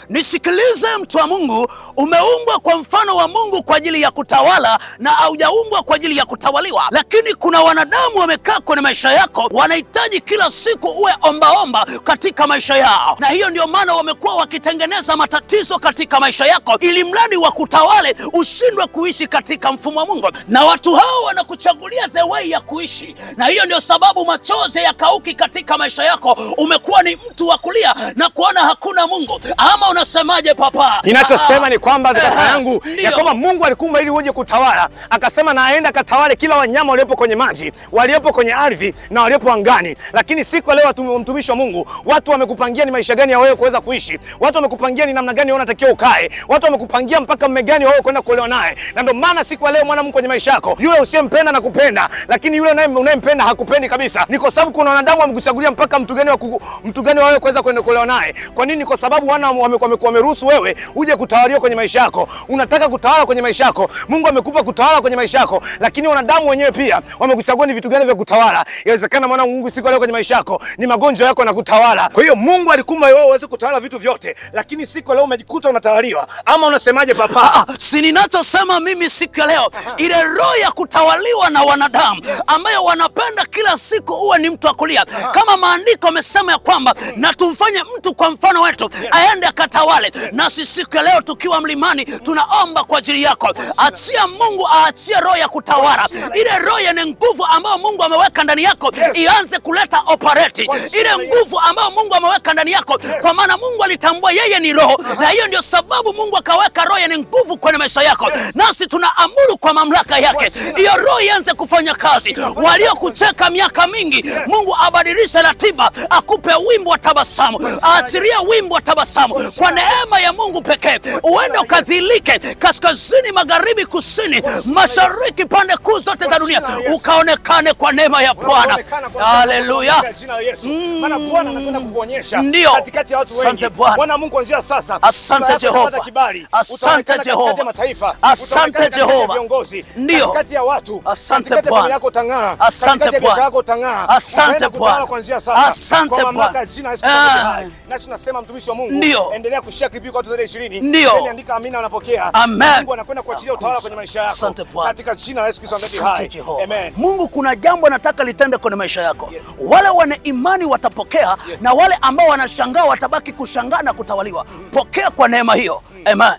Nisikilize mtu wa Mungu, umeumbwa kwa mfano wa Mungu kwa ajili ya kutawala na haujaumbwa kwa ajili ya kutawaliwa. Lakini kuna wanadamu wamekaa kwenye maisha yako, wanahitaji kila siku uwe ombaomba katika maisha yao, na hiyo ndio maana wamekuwa wakitengeneza matatizo katika maisha yako, ili mradi wa kutawale ushindwe kuishi katika mfumo wa Mungu. Na watu hao wanakuchagulia the way ya kuishi, na hiyo ndio sababu machozi yakauki katika maisha yako. Umekuwa ni mtu wa kulia na kuona hakuna Mungu. Ama unasemaje papa? Ninachosema ni kwamba kaka yangu, ya kwamba Mungu alikuumba ili uje kutawala. Akasema na aenda katawale kila wanyama waliopo kwenye maji, waliopo kwenye ardhi na waliopo angani. Lakini siku leo mtumishi wa Mungu, watu wamekupangia ni maisha gani ya wewe kuweza kuishi. Watu wamekupangia ni namna gani wewe unatakiwa ukae. Watu wamekupangia mpaka mume gani wewe kwenda kuolewa naye. Na ndio maana siku leo mwana Mungu kwenye maisha yako, yule usiyempenda na kupenda, lakini yule unayempenda hakupendi kabisa. Ni kwa sababu kuna wanadamu wamekuchagulia mpaka mtu gani wewe kuweza kwenda kuolewa naye. Kwa nini? Kwa sababu wana wameruhusu wewe uje kutawaliwa kwenye maisha yako. Unataka kutawala kwenye maisha yako. Mungu amekupa kutawala kwenye maisha yako, lakini wanadamu wenyewe pia wamekuchagua ni vitu gani vya kutawala. Inawezekana mwana Mungu siku leo kwenye maisha yako ni magonjwa yako na kutawala. Kwa hiyo Mungu alikumba wewe uweze kutawala vitu vyote, lakini siku leo umejikuta unatawaliwa. Ama unasemaje papa? Si ninachosema mimi siku ya leo, ile roho ya kutawaliwa na wanadamu ambayo wanapenda kila siku uwe ni mtu wa kulia. Kama maandiko yamesema ya kwamba na tumfanye mtu kwa mfano wetu aende akatawale. Na sisi siku ya leo tukiwa mlimani tunaomba kwa ajili yako. Achia Mungu aachie roho ya kutawala. Ile roho yenye nguvu ambayo Mungu ameweka ndani yako ianze kuleta operate. Ile nguvu ambayo Mungu ameweka ndani yako, kwa maana Mungu alitambua yeye ni roho, na hiyo ndio sababu Mungu akaweka roho yenye nguvu kwenye maisha yako. Nasi tunaamuru kwa mamlaka yake hiyo roho ianze kufanya kazi. Waliokucheka miaka mingi, Mungu abadilishe ratiba, akupe wimbo wa tabasamu, aachilie wimbo wa tabasamu kwa neema ya Mungu pekee. Uende ukadhilike kaskazini, magharibi, kusini, mashariki, pande kuu zote za dunia, ukaonekane kwa neema ya Bwana. Haleluya. Maana Bwana anakwenda kukuonyesha katikati ya watu wengi. Asante Bwana. Bwana Mungu kuanzia sasa. Asante Jehova. Asante Jehova. Mataifa. Asante Jehova. Viongozi. Ndio. Katikati ya watu. Asante Bwana. Yako tang'aa. Asante Bwana. Yako tang'aa. Asante Bwana. Kuanzia sasa. Asante Bwana. Na tunasema mtumishi wa Mungu, ndio, endelea kushare clip kwa watu zaidi 20. Ndio. Andika amina unapokea. Amen. Mungu anakwenda kuachilia utawala kwenye maisha yako. Asante Bwana. Katika jina la Yesu Kristo aliye hai. Amen. Mungu kuna jambo anataka litende kwenye maisha yako. Wale wana imani watapokea, na wale ambao wanashangaa watabaki kushangaa na kutawaliwa. Pokea kwa neema hiyo. Amen.